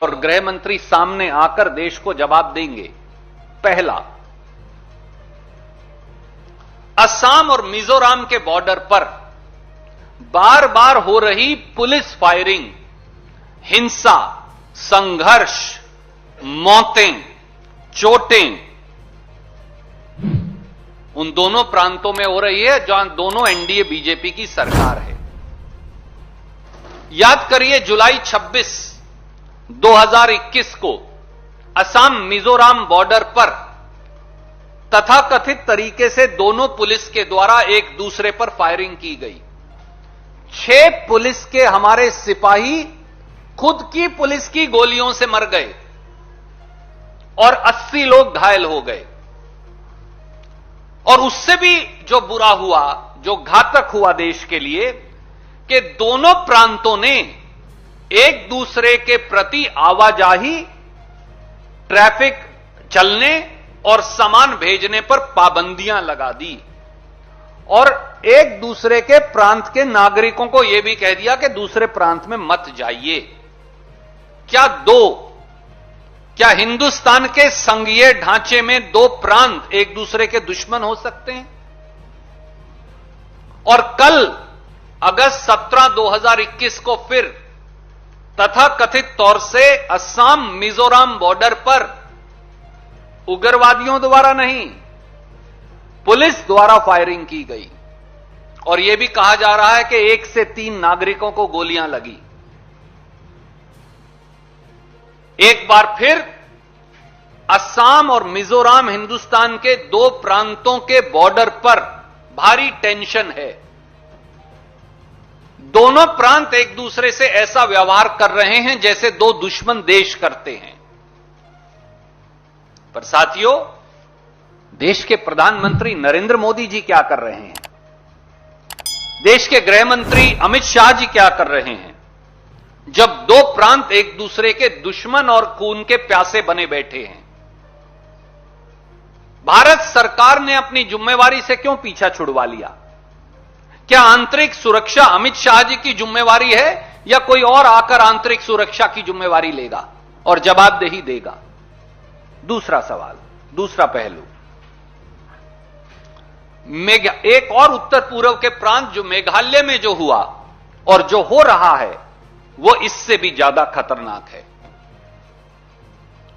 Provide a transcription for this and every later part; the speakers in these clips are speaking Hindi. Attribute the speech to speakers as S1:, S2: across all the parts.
S1: और गृह मंत्री सामने आकर देश को जवाब देंगे। पहला, असम और मिजोरम के बॉर्डर पर बार बार हो रही पुलिस फायरिंग, हिंसा, संघर्ष, मौतें, चोटें उन दोनों प्रांतों में हो रही है जहां दोनों एनडीए बीजेपी की सरकार है। याद करिए जुलाई 26, 2021 को असम मिजोरम बॉर्डर पर तथाकथित तरीके से दोनों पुलिस के द्वारा एक दूसरे पर फायरिंग की गई। 6 पुलिस के हमारे सिपाही खुद की पुलिस की गोलियों से मर गए और 80 लोग घायल हो गए। और उससे भी जो बुरा हुआ, जो घातक हुआ देश के लिए, कि दोनों प्रांतों ने एक दूसरे के प्रति आवाजाही, ट्रैफिक चलने और सामान भेजने पर पाबंदियां लगा दी और एक दूसरे के प्रांत के नागरिकों को यह भी कह दिया कि दूसरे प्रांत में मत जाइए। क्या हिंदुस्तान के संघीय ढांचे में 2 प्रांत एक दूसरे के दुश्मन हो सकते हैं? और कल अगस्त 17, 2021 को फिर तथाकथित तौर से असम मिजोरम बॉर्डर पर उग्रवादियों द्वारा नहीं, पुलिस द्वारा फायरिंग की गई और यह भी कहा जा रहा है कि 1 से 3 नागरिकों को गोलियां लगी। एक बार फिर असम और मिजोरम हिंदुस्तान के 2 प्रांतों के बॉर्डर पर भारी टेंशन है। दोनों प्रांत एक दूसरे से ऐसा व्यवहार कर रहे हैं जैसे 2 दुश्मन देश करते हैं। पर साथियों, देश के प्रधानमंत्री नरेंद्र मोदी जी क्या कर रहे हैं? देश के गृह मंत्री अमित शाह जी क्या कर रहे हैं? जब 2 प्रांत एक दूसरे के दुश्मन और खून के प्यासे बने बैठे हैं। भारत सरकार ने अपनी जिम्मेवारी से क्यों पीछा छुड़वा लिया? क्या आंतरिक सुरक्षा अमित शाह जी की जिम्मेवारी है या कोई और आकर आंतरिक सुरक्षा की जिम्मेवारी लेगा और जवाबदेही देगा? दूसरा सवाल, दूसरा पहलू, एक और उत्तर पूर्व के प्रांत जो मेघालय में जो हुआ और जो हो रहा है वो इससे भी ज्यादा खतरनाक है।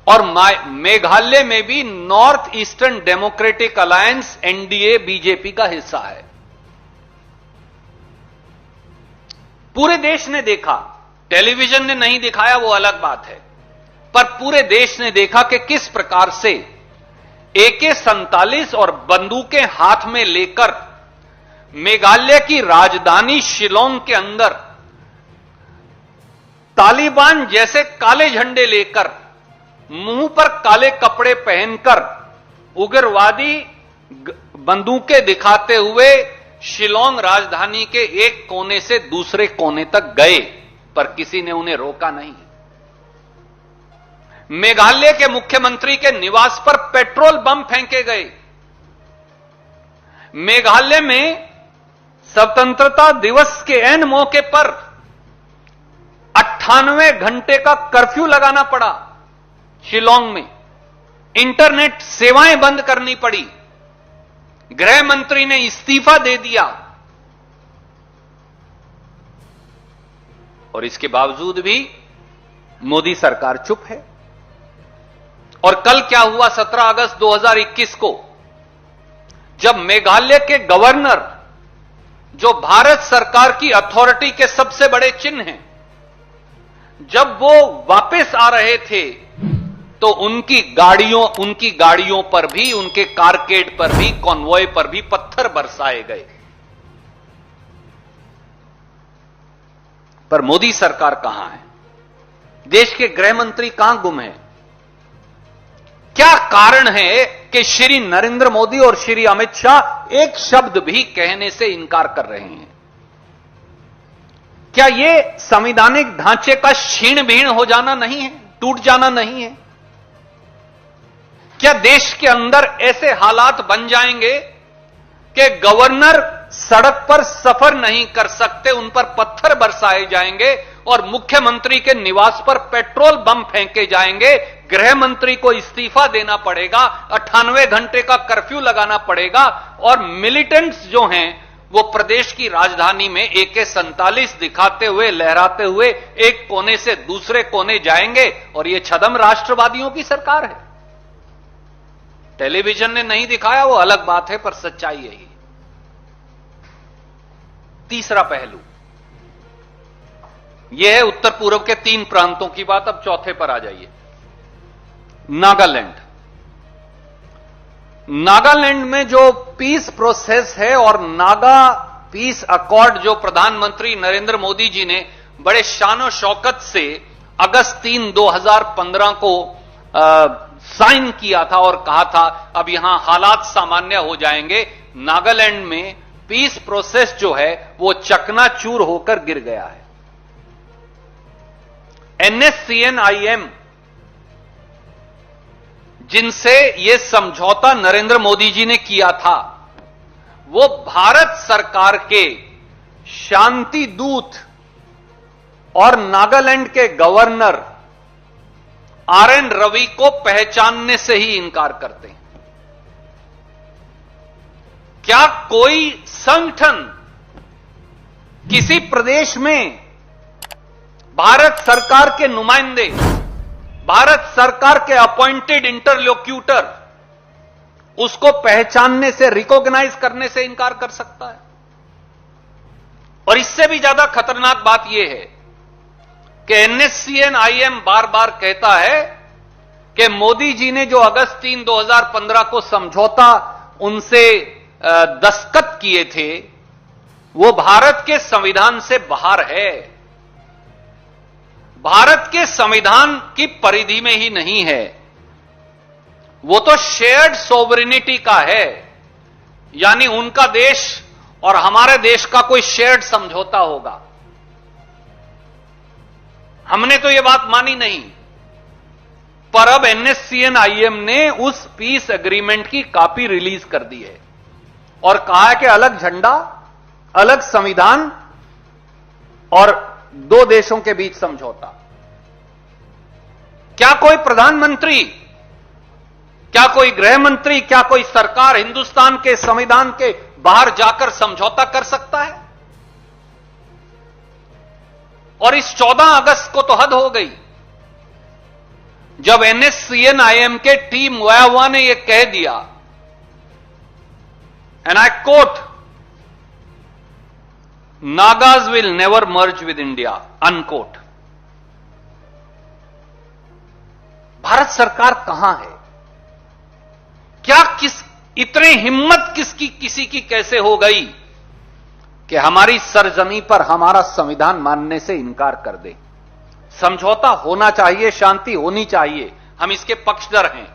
S1: और मेघालय में भी north eastern democratic alliance NDA BJP का हिस्सा है। पूरे देश ने देखा, टेलीविजन ने नहीं दिखाया वो अलग बात है, पर पूरे देश ने देखा कि किस प्रकार से AK-47 और बंदूकें हाथ में लेकर मेघालय की राजधानी शिलोंग के अंदर तालिबान जैसे काले झंडे लेकर, मुंह पर काले कपड़े पहनकर उग्रवादी बंदूकें दिखाते हुए शिलोंग राजधानी के एक कोने से दूसरे कोने तक गए, पर किसी ने उन्हें रोका नहीं। मेघालय के मुख्यमंत्री के निवास पर पेट्रोल बम फेंके गए। मेघालय में स्वतंत्रता दिवस के ऐन मौके पर 98 घंटे का कर्फ्यू लगाना पड़ा। शिलोंग में इंटरनेट सेवाएं बंद करनी पड़ी। गृह मंत्री ने इस्तीफा दे दिया और इसके बावजूद भी मोदी सरकार चुप है। और कल क्या हुआ 17 अगस्त 2021 को, जब मेघालय के गवर्नर, जो भारत सरकार की अथॉरिटी के सबसे बड़े चिन्ह हैं, जब वो वापस आ रहे थे तो उनकी गाड़ियों पर भी, उनके कारकेड पर भी, कॉन्वॉय पर भी पत्थर बरसाए गए। पर मोदी सरकार कहां है? देश के गृह मंत्री कहां गुम है? क्या कारण है कि श्री नरेंद्र मोदी और श्री अमित शाह एक शब्द भी कहने से इनकार कर रहे हैं? क्या यह संवैधानिक ढांचे का क्षीण भीण हो जाना नहीं है, टूट जाना नहीं है? क्या देश के अंदर ऐसे हालात बन जाएंगे कि गवर्नर सड़क पर सफर नहीं कर सकते, उन पर पत्थर बरसाए जाएंगे, और मुख्यमंत्री के निवास पर पेट्रोल बम फेंके जाएंगे, गृह मंत्री को इस्तीफा देना पड़ेगा, 98 घंटे का कर्फ्यू लगाना पड़ेगा और मिलिटेंट्स जो हैं वो प्रदेश की राजधानी में AK-47 दिखाते हुए, लहराते हुए एक कोने से दूसरे कोने जाएंगे और ये छदम राष्ट्रवादियों की सरकार है। टेलीविजन ने नहीं दिखाया वो अलग बात है, पर सच्चाई यही। तीसरा पहलू यह है उत्तर पूर्व के 3 प्रांतों की बात। अब चौथे पर आ जाइए, नागालैंड। नागालैंड में जो पीस प्रोसेस है और नागा पीस अकॉर्ड जो प्रधानमंत्री नरेंद्र मोदी जी ने बड़े शानो शौकत से अगस्त 3, 2015 को साइन किया था और कहा था अब यहां हालात सामान्य हो जाएंगे, नागालैंड में पीस प्रोसेस जो है वो चकनाचूर होकर गिर गया है। NSCN-IM जिनसे यह समझौता नरेंद्र मोदी जी ने किया था, वो भारत सरकार के शांति दूत और नागालैंड के गवर्नर RN रवि को पहचानने से ही इनकार करते हैं। क्या कोई संगठन किसी प्रदेश में भारत सरकार के नुमाइंदे, भारत सरकार के अपॉइंटेड इंटरलोक्यूटर उसको पहचानने से, रिकॉग्नाइज करने से इनकार कर सकता है? और इससे भी ज्यादा खतरनाक बात यह है कि NSCN-IM बार बार कहता है कि मोदी जी ने जो अगस्त 3, 2015 को समझौता उनसे दस्तखत किए थे वो भारत के संविधान से बाहर है, भारत के संविधान की परिधि में ही नहीं है, वो तो शेयर्ड सोवरेनिटी का है, यानी उनका देश और हमारे देश का कोई शेयर्ड समझौता होगा। हमने तो यह बात मानी नहीं, पर अब NSCN-IM ने उस पीस एग्रीमेंट की कॉपी रिलीज कर दी है और कहा है कि अलग झंडा, अलग संविधान और 2 देशों के बीच समझौता। क्या कोई प्रधानमंत्री, क्या कोई गृह मंत्री, क्या कोई सरकार हिंदुस्तान के संविधान के बाहर जाकर समझौता कर सकता है? और इस 14 अगस्त को तो हद हो गई जब NSCN-IM के टीम वायावा ने यह कह दिया, and I quote, Nagas will never merge with India, unquote. Bharat सरकार कहां है? क्या इतनी हिम्मत किसी की कैसे हो गई कि हमारी सरजमी पर हमारा संविधान मानने से इनकार कर दे? समझौता होना चाहिए, शांति होनी चाहिए, हम इसके पक्षधर हैं।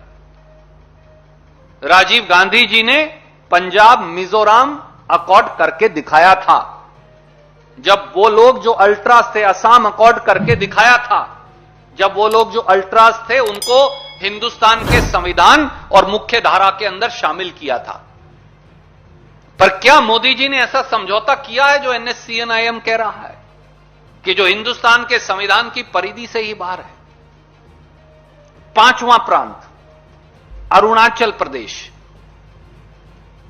S1: राजीव गांधी जी ने पंजाब मिजोरम अकॉर्ड करके दिखाया था, जब वो लोग जो अल्ट्रास थे, असम अकॉर्ड करके दिखाया था, जब वो लोग जो अल्ट्रास थे उनको हिंदुस्तान के संविधान और मुख्य धारा के अंदर शामिल किया था। पर क्या मोदी जी ने ऐसा समझौता किया है जो NSCN-IM कह रहा है कि जो हिंदुस्तान के संविधान की परिधि से ही बाहर है? 5वां प्रांत, अरुणाचल प्रदेश।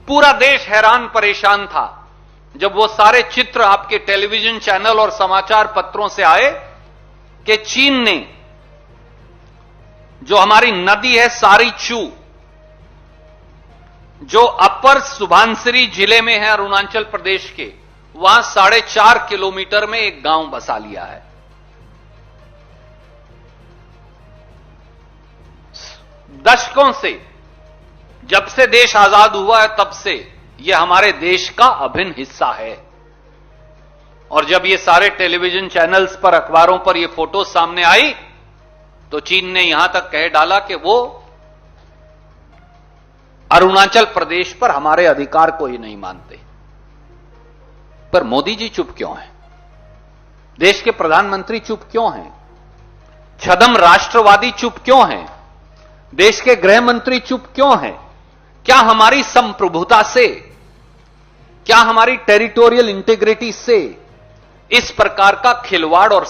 S1: पूरा देश हैरान परेशान था जब वो सारे चित्र आपके टेलीविजन चैनल और समाचार पत्रों से आए कि चीन ने जो हमारी नदी है सारी चू, जो अपर सुबनसिरी जिले में है अरुणाचल प्रदेश के, वहां 4.5 किलोमीटर में एक गांव बसा लिया है। दशकों से, जब से देश आजाद हुआ है तब से यह हमारे देश का अभिन्न हिस्सा है। और जब ये सारे टेलीविजन चैनल्स पर, अखबारों पर ये फोटो सामने आई तो चीन ने यहां तक कह डाला कि वो अरुणाचल प्रदेश पर हमारे अधिकार को ही नहीं मानते। पर मोदी जी चुप क्यों हैं? देश के प्रधानमंत्री चुप क्यों हैं? छदम राष्ट्रवादी चुप क्यों हैं? देश के गृह मंत्री चुप क्यों हैं? क्या हमारी संप्रभुता से, क्या हमारी टेरिटोरियल इंटीग्रिटी से इस प्रकार का खिलवाड़ और